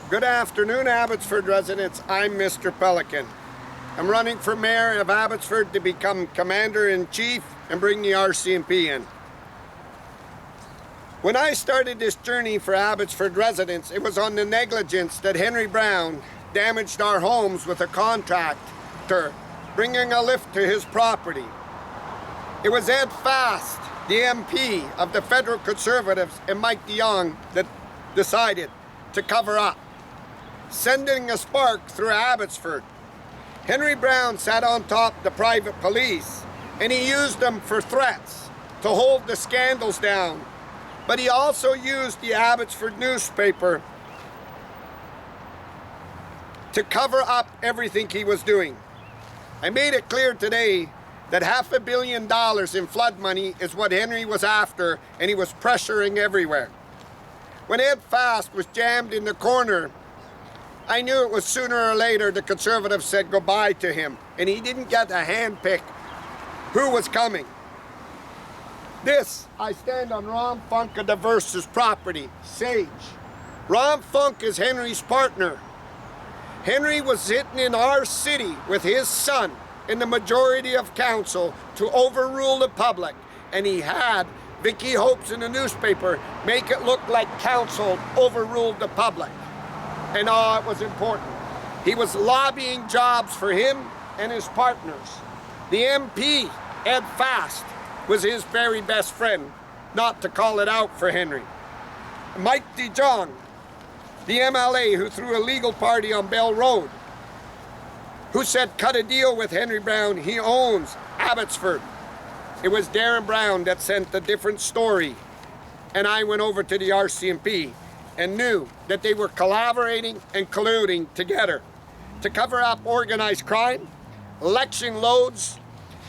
Good afternoon, Abbotsford residents. I'm Mr. Pelican. I'm running for mayor of Abbotsford to become commander-in-chief and bring the RCMP in. When I started this journey for Abbotsford residents, it was on the negligence that Henry Braun damaged our homes with a contractor bringing a lift to his property. It was Ed Fast, the MP of the Federal Conservatives, and Mike Jong that decided to cover up, sending a spark through Abbotsford. Henry Braun sat on top of the private police, and he used them for threats to hold the scandals down. But he also used the Abbotsford newspaper to cover up everything he was doing. I made it clear today that $500 million in flood money is what Henry was after, and he was pressuring everywhere. When Ed Fast was jammed in the corner, I knew it was sooner or later the Conservatives said goodbye to him, and he didn't get to handpick who was coming. I stand on Ron Funk of Diverse's property, Sage. Ron Funk is Henry's partner. Henry was sitting in our city with his son in the majority of council to overrule the public, and he had Vicky Hopes in the newspaper make it look like council overruled the public. And it was important. He was lobbying jobs for him and his partners. The MP, Ed Fast, was his very best friend, not to call it out for Henry. Mike Jong, the MLA who threw a legal party on Bell Road, who said cut a deal with Henry Braun, he owns Abbotsford. It was Darren Brown that sent a different story, and I went over to the RCMP and knew that they were collaborating and colluding together to cover up organized crime, election loads,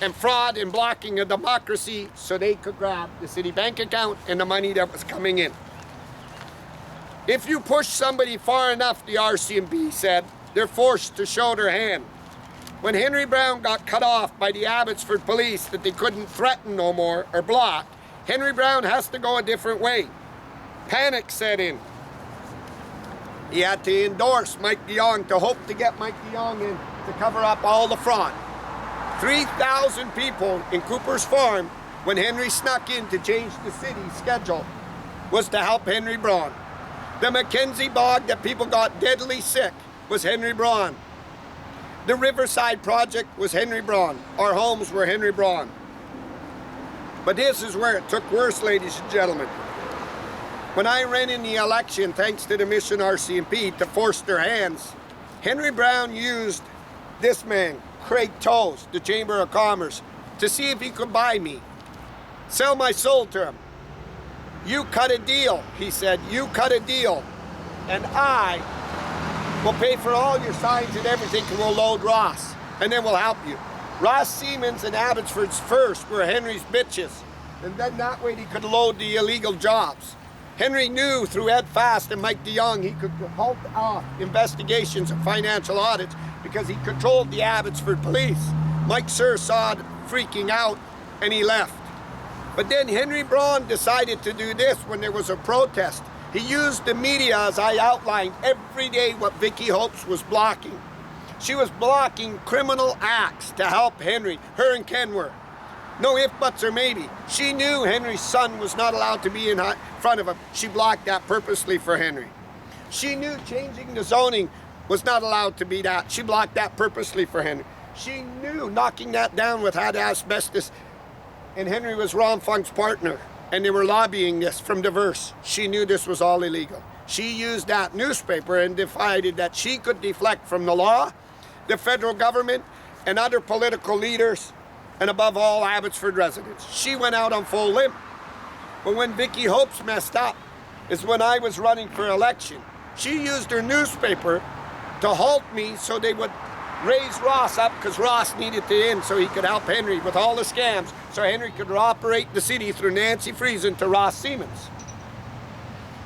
and fraud and blocking of democracy so they could grab the city bank account and the money that was coming in. If you push somebody far enough, the RCMP said, they're forced to show their hand. When Henry Braun got cut off by the Abbotsford police that they couldn't threaten no more or block, Henry Braun has to go a different way. Panic set in. He had to endorse Mike Jong to hope to get Mike Jong in to cover up all the fraud. 3,000 people in Cooper's Farm, when Henry snuck in to change the city's schedule, was to help Henry Braun. The Mackenzie Bog that people got deadly sick was Henry Braun. The Riverside Project was Henry Braun. Our homes were Henry Braun. But this is where it took worse, ladies and gentlemen. When I ran in the election, thanks to the Mission RCMP, to force their hands, Henry Braun used this man, Craig Toes, the Chamber of Commerce, to see if he could buy me, sell my soul to him. You cut a deal, he said, you cut a deal, and I will pay for all your signs and everything, and we'll load Ross, and then we'll help you. Ross Siemens and Abbotsford's first were Henry's bitches, and then that way he could load the illegal jobs. Henry knew through Ed Fast and Mike DeYoung he could halt off investigations of financial audits because he controlled the Abbotsford police. Mike Sir saw it freaking out and he left. But then Henry Braun decided to do this when there was a protest. He used the media, as I outlined, every day what Vicky Hopes was blocking. She was blocking criminal acts to help Henry, her and Kenworth. No if, buts, or maybe. She knew Henry's son was not allowed to be in front of him. She blocked that purposely for Henry. She knew changing the zoning was not allowed to be that. She blocked that purposely for Henry. She knew knocking that down with had asbestos, and Henry was Ron Funk's partner, and they were lobbying this from Diverse. She knew this was all illegal. She used that newspaper and decided that she could deflect from the law, the federal government, and other political leaders, and above all, Abbotsford residents. She went out on full limb. But when Vicky Hopes messed up is when I was running for election. She used her newspaper to halt me so they would raise Ross up because Ross needed to end so he could help Henry with all the scams so Henry could operate the city through Nancy Friesen to Ross Siemens.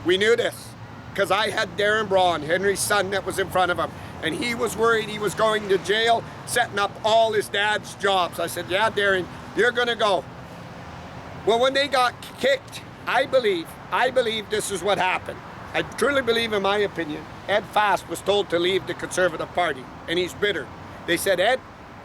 We knew this because I had Darren Braun, Henry's son, that was in front of him. And he was worried he was going to jail, setting up all his dad's jobs. I said, yeah, Darren, you're going to go. Well, when they got kicked, I believe this is what happened. I truly believe, in my opinion, Ed Fast was told to leave the Conservative Party, and he's bitter. They said, Ed,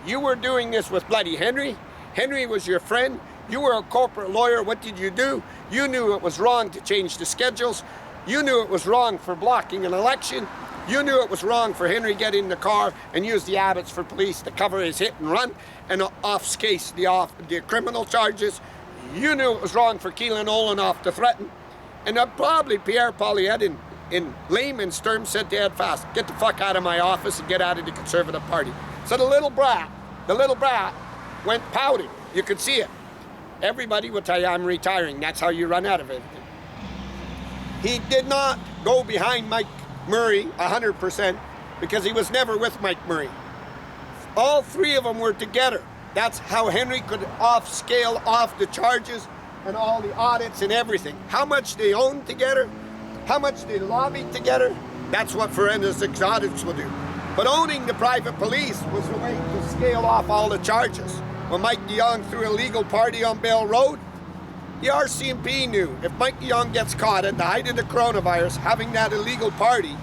you were doing this with bloody Henry. Henry was your friend. You were a corporate lawyer. What did you do? You knew it was wrong to change the schedules. You knew it was wrong for blocking an election. You knew it was wrong for Henry getting in the car and use the Abbotsford police to cover his hit and run and off-case the criminal charges. You knew it was wrong for Keelan Olenoff to threaten. And probably Pierre Poilievre, in layman's terms, said to Ed Fast, get the fuck out of my office and get out of the Conservative Party. So the little brat went pouting. You could see it. Everybody will tell you, I'm retiring. That's how you run out of everything. He did not go behind Mike Murray 100% because he was never with Mike Murray. All three of them were together. That's how Henry could scale off the charges and all the audits and everything. How much they owned together, how much they lobbied together, that's what forensic audits will do. But owning the private police was the way to scale off all the charges. When Mike DeYoung threw a legal party on Bell Road, the RCMP knew if Mike DeYoung gets caught at the height of the coronavirus having that illegal party,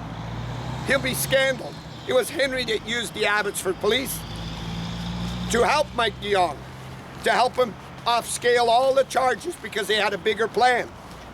he'll be scandaled. It was Henry that used the Abbotsford police to help Mike DeYoung, to help him off-scale all the charges because they had a bigger plan.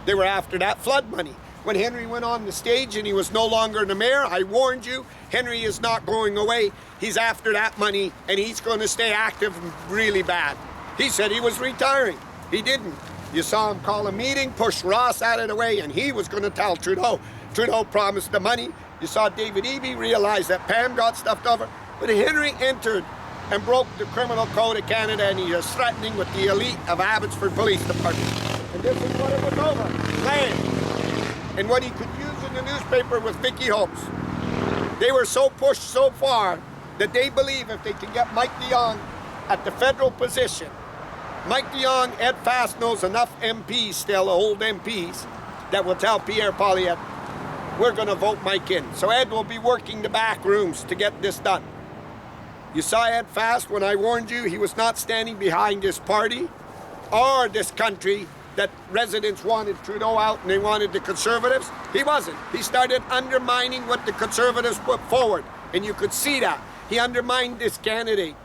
They were after that flood money. When Henry went on the stage and he was no longer the mayor, I warned you, Henry is not going away. He's after that money and he's going to stay active really bad. He said he was retiring. He didn't. You saw him call a meeting, push Ross out of the way, and he was going to tell Trudeau. Trudeau promised the money. You saw David Eby realize that Pam got stuffed over. But Henry entered and broke the criminal code of Canada, and he was threatening with the elite of Abbotsford Police Department. And this is what it was over. Land. And what he could use in the newspaper with Vicky Holmes. They were so pushed so far that they believe if they can get Mike DeYoung at the federal position, Mike DeYoung, Ed Fast knows enough MPs still, old MPs, that will tell Pierre Poilievre, we're going to vote Mike in. So Ed will be working the back rooms to get this done. You saw Ed Fast when I warned you he was not standing behind this party or this country that residents wanted Trudeau out and they wanted the Conservatives. He wasn't. He started undermining what the Conservatives put forward, and you could see that. He undermined this candidate.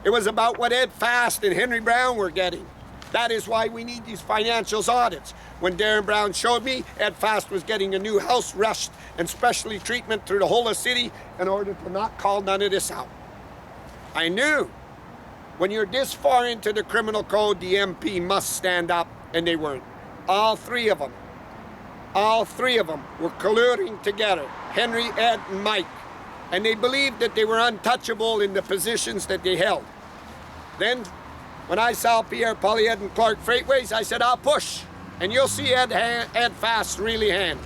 It was about what Ed Fast and Henry Braun were getting. That is why we need these financials audits. When Darren Brown showed me, Ed Fast was getting a new house rushed and specialty treatment through the whole of the city in order to not call none of this out. I knew when you're this far into the criminal code, the MP must stand up, and they weren't. All three of them were colluding together, Henry, Ed, and Mike, and they believed that they were untouchable in the positions that they held. Then, when I saw Pierre Poilievre and Clark Freightways, I said, I'll push, and you'll see Ed Fast really hand.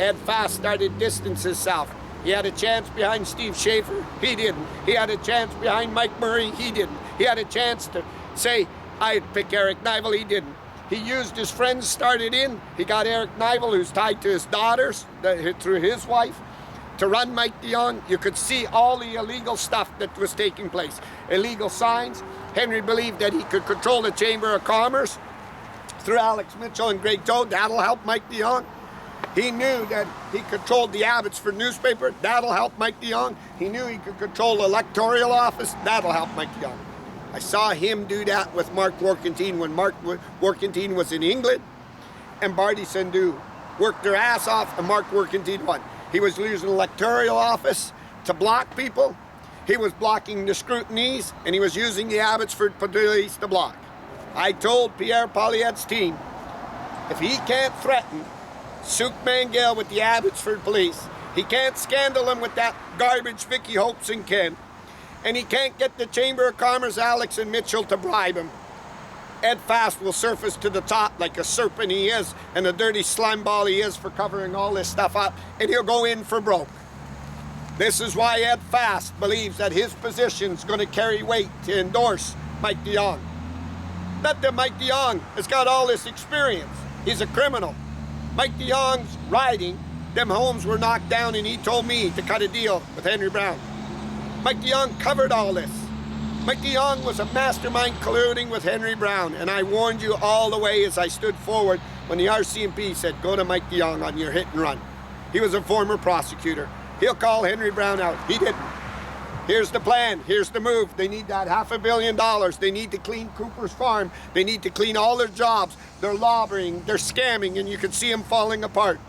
Ed Fast started distance himself. He had a chance behind Steve Schaefer, he didn't. He had a chance behind Mike Murray, he didn't. He had a chance to say, I'd pick Eric Nivel, he didn't. He used his friends, started in. He got Eric Nivel, who's tied to his daughters, through his wife, to run Mike DeYoung. You could see all the illegal stuff that was taking place. Illegal signs. Henry believed that he could control the Chamber of Commerce through Alex Mitchell and Greg Toad. That'll help Mike DeYoung. He knew that he controlled the Abbotsford newspaper. That'll help Mike DeYoung. He knew he could control the electoral office. That'll help Mike DeYoung. I saw him do that with Mark Warkentine when Mark Warkentine was in England, and Barty Sandhu worked their ass off, and Mark Warkentine won. He was using the electoral office to block people. He was blocking the scrutinies, and he was using the Abbotsford police to block. I told Pierre Poilievre's team, if he can't threaten Suk Mangel with the Abbotsford police, he can't scandal him with that garbage Vicky Hopes and Ken, and he can't get the Chamber of Commerce, Alex and Mitchell, to bribe him, Ed Fast will surface to the top like a serpent he is, and a dirty slime ball he is for covering all this stuff up, and he'll go in for broke. This is why Ed Fast believes that his position's going to carry weight to endorse Mike DeYoung. Not that Mike DeYoung has got all this experience. He's a criminal. Mike DeYoung's riding, them homes were knocked down, and he told me to cut a deal with Henry Braun. Mike DeYoung covered all this. Mike DeYoung was a mastermind colluding with Henry Braun, and I warned you all the way as I stood forward when the RCMP said, go to Mike DeYoung on your hit and run. He was a former prosecutor. He'll call Henry Braun out. He didn't. Here's the plan. Here's the move. They need that $500 million. They need to clean Cooper's Farm. They need to clean all their jobs. They're lobbying. They're scamming, and you can see them falling apart.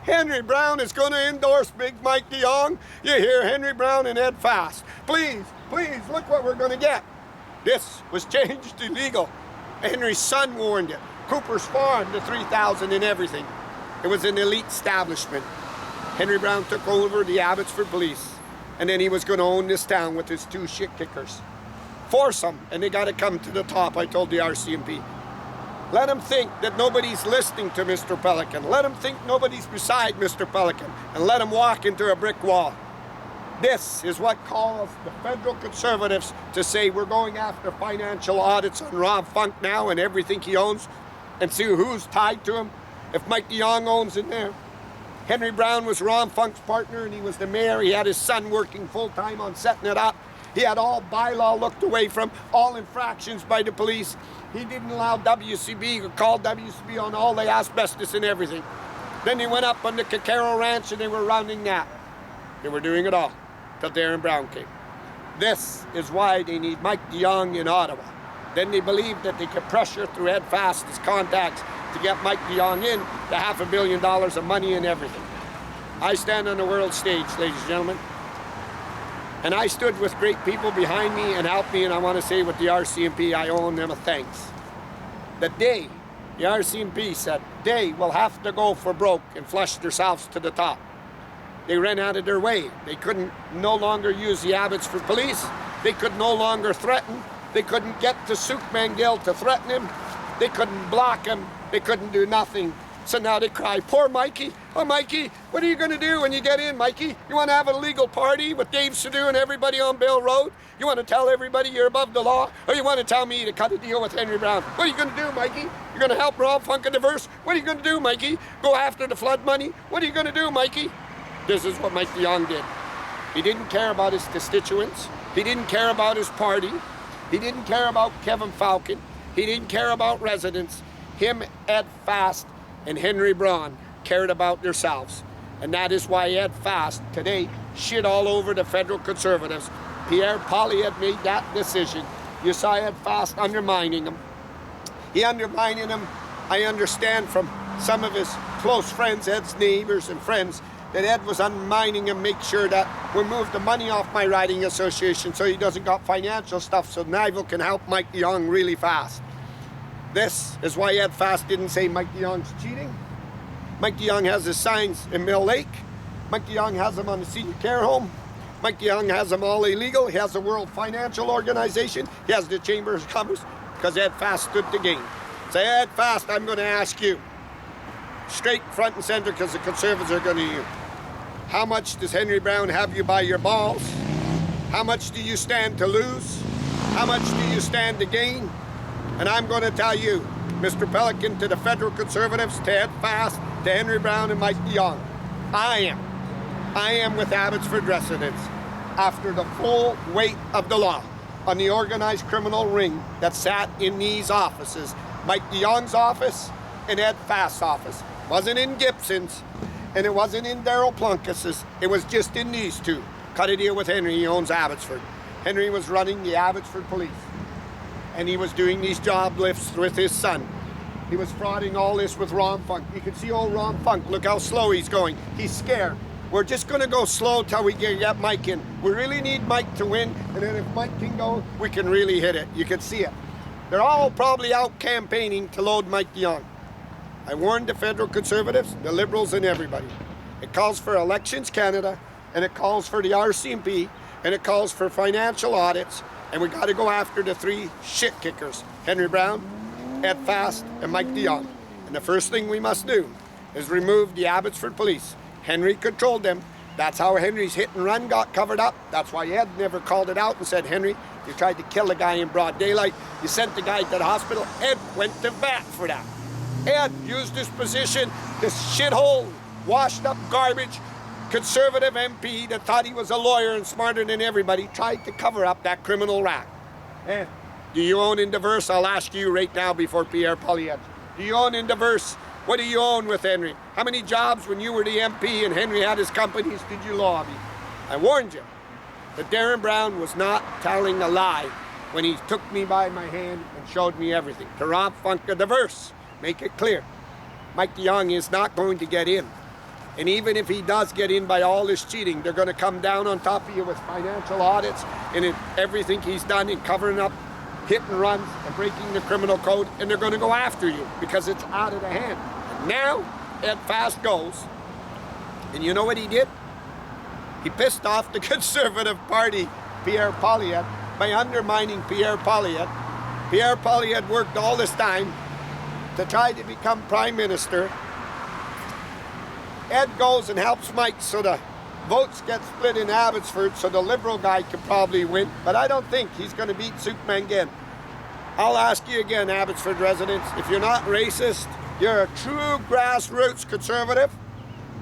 Henry Braun is going to endorse Big Mike DeYoung. You hear Henry Braun and Ed Fast. Please, please, look what we're going to get. This was changed illegal. Henry's son warned it. Cooper's Farm, the 3,000 and everything. It was an elite establishment. Henry Braun took over the Abbotsford Police, and then he was going to own this town with his 2 shit kickers. Force them, and they got to come to the top, I told the RCMP. Let them think that nobody's listening to Mr. Pelican. Let them think nobody's beside Mr. Pelican, and let them walk into a brick wall. This is what caused the federal conservatives to say we're going after financial audits on Rob Funk now and everything he owns, and see who's tied to him. If Mike DeYoung owns in there. Henry Braun was Ron Funk's partner, and he was the mayor. He had his son working full-time on setting it up. He had all bylaw looked away from, all infractions by the police. He didn't allow WCB or call WCB on all the asbestos and everything. Then he went up on the Cacaro Ranch, and they were rounding that. They were doing it all till Darren Brown came. This is why they need Mike DeYoung in Ottawa. Then they believed that they could pressure through Ed Fast's contacts to get Mike DeYoung in the $500 million of money and everything. I stand on the world stage, ladies and gentlemen, and I stood with great people behind me and helped me, and I want to say with the RCMP, I owe them a thanks. The RCMP said they will have to go for broke and flush themselves to the top. They ran out of their way. They couldn't no longer use the Abbotsford Police. They could no longer threaten. They couldn't get to Suk Mangill to threaten him. They couldn't block him. They couldn't do nothing. So now they cry, poor Mikey. Oh, Mikey, what are you going to do when you get in, Mikey? You want to have a legal party with Dave Sadu and everybody on Bell Road? You want to tell everybody you're above the law? Or you want to tell me to cut a deal with Henry Braun? What are you going to do, Mikey? You're going to help Rob Funk and Diverse? What are you going to do, Mikey? Go after the flood money? What are you going to do, Mikey? This is what Mike DeYoung did. He didn't care about his constituents. He didn't care about his party. He didn't care about Kevin Falcon. He didn't care about residents. Him, Ed Fast, and Henry Braun cared about themselves. And that is why Ed Fast today shit all over the federal conservatives. Pierre Poilievre made that decision. You saw Ed Fast undermining him. He undermining him. I understand from some of his close friends, Ed's neighbors and friends, that Ed was undermining him, make sure that we move the money off my riding association so he doesn't got financial stuff so Nival can help Mike DeYoung really fast. This is why Ed Fast didn't say Mike DeYoung's cheating. Mike DeYoung has his signs in Mill Lake. Mike DeYoung has them on the senior care home. Mike DeYoung has them all illegal. He has the World Financial Organization. He has the Chamber of Commerce because Ed Fast stood the game. Say, Ed Fast, I'm going to ask you straight front and center because the conservatives are going to you. How much does Henry Braun have you by your balls? How much do you stand to lose? How much do you stand to gain? And I'm going to tell you, Mr. Pelican, to the federal conservatives, to Ed Fast, to Henry Braun and Mike DeYoung, I am with Abbotsford residents after the full weight of the law on the organized criminal ring that sat in these offices, Mike DeYoung's office and Ed Fast's office. Wasn't in Gibson's, and it wasn't in Daryl Plunkas's. It was just in these two. Cut a deal with Henry. He owns Abbotsford. Henry was running the Abbotsford Police, and he was doing these job lifts with his son. He was frauding all this with Ron Funk. You can see old Ron Funk. Look how slow he's going. He's scared. We're just going to go slow till we get Mike in. We really need Mike to win, and then if Mike can go, we can really hit it. You can see it. They're all probably out campaigning to load Mike DeYoung. I warned the federal conservatives, the liberals, and everybody. It calls for Elections Canada, and it calls for the RCMP, and it calls for financial audits, and we got to go after the 3 shit kickers, Henry Braun, Ed Fast, and Mike DeYoung. And the first thing we must do is remove the Abbotsford Police. Henry controlled them. That's how Henry's hit and run got covered up. That's why Ed never called it out and said, Henry, you tried to kill the guy in broad daylight. You sent the guy to the hospital. Ed went to bat for that. Ed used his position, this shithole, washed up garbage, conservative MP that thought he was a lawyer and smarter than everybody, tried to cover up that criminal rat. Do you own in Diverse? I'll ask you right now before Pierre Poilievre. Do you own in Diverse? What do you own with Henry? How many jobs when you were the MP and Henry had his companies did you lobby? I warned you that Darren Braun was not telling a lie when he took me by my hand and showed me everything. To rob Funka diverse, make it clear. Mike Jong is not going to get in. And even if he does get in by all this cheating, they're going to come down on top of you with financial audits and everything he's done in covering up hit and runs and breaking the criminal code, and they're going to go after you because it's out of the hand. And now, Ed Fast goes, and you know what he did? He pissed off the Conservative Party, Pierre Poilievre, by undermining Pierre Poilievre. Pierre Poilievre worked all this time to try to become Prime Minister. Ed goes and helps Mike so the votes get split in Abbotsford so the Liberal guy could probably win, but I don't think he's going to beat Suk Mangen. I'll ask you again, Abbotsford residents, if you're not racist, you're a true grassroots Conservative,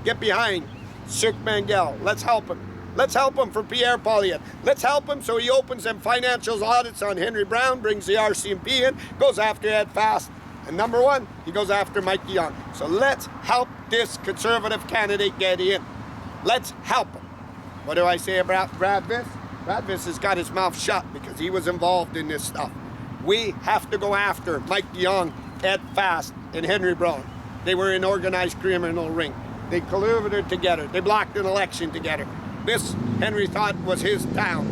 get behind Suk Mangen. Let's help him. Let's help him for Pierre Poilievre. Let's help him so he opens them financial audits on Henry Braun, brings the RCMP in, goes after Ed Fast, and number one, he goes after Mike Jong. So let's help this Conservative candidate get in. Let's help him. What do I say about Brad Viss? Brad Viss has got his mouth shut because he was involved in this stuff. We have to go after Mike Jong, Ed Fast, and Henry Braun. They were in organized criminal ring. They colluded together. They blocked an election together. This, Henry thought, was his town.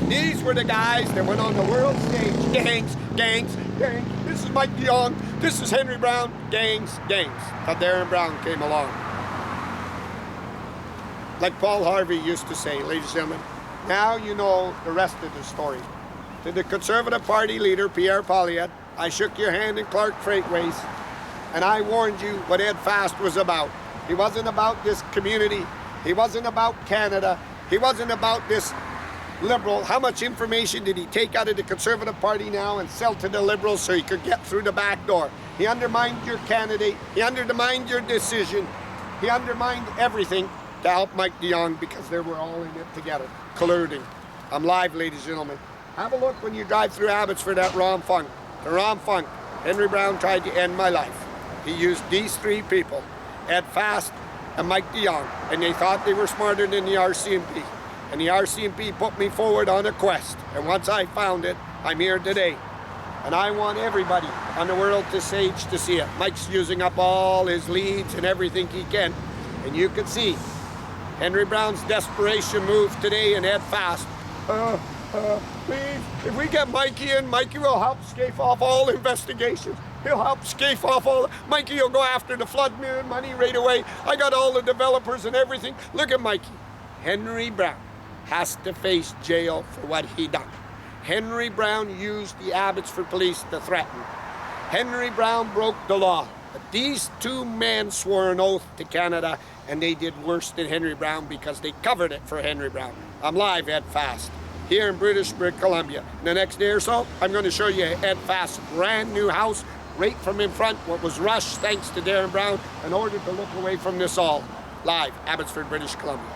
These were the guys that went on the world stage. Gangs, gangs, gangs. This is Mike Jong. This is Henry Braun. Gangs, gangs. Till Darren Braun came along. Like Paul Harvey used to say, ladies and gentlemen, now you know the rest of the story. To the Conservative Party leader, Pierre Poilievre, I shook your hand in Clark Freightways, and I warned you what Ed Fast was about. He wasn't about this community. He wasn't about Canada. He wasn't about this Liberal. How much information did he take out of the Conservative Party now and sell to the Liberals so he could get through the back door? He undermined your candidate. He undermined your decision. He undermined everything to help Mike Jong because they were all in it together, colluding. I'm live, ladies and gentlemen. Have a look when you drive through Abbotsford at Ron Funk. To Ron Funk, Henry Braun tried to end my life. He used these three people, Ed Fast and Mike Jong, and they thought they were smarter than the RCMP. And the RCMP put me forward on a quest. And once I found it, I'm here today. And I want everybody on the world to sage to see it. Mike's using up all his leads and everything he can. And you can see Henry Braun's desperation move today and Ed Fast. Please, if we get Mikey in, Mikey will help scrape off all investigations. He'll help scrape off all. Mikey will go after the flood money right away. I got all the developers and everything. Look at Mikey. Henry Braun has to face jail for what he done. Henry Braun used the Abbotsford police to threaten. Henry Braun broke the law. But these two men swore an oath to Canada, and they did worse than Henry Braun because they covered it for Henry Braun. I'm live, Ed Fast, here in British Columbia. In the next day or so, I'm going to show you Ed Fast's brand new house, right from in front, what was rushed thanks to Darren Braun, in order to look away from this all. Live, Abbotsford, British Columbia.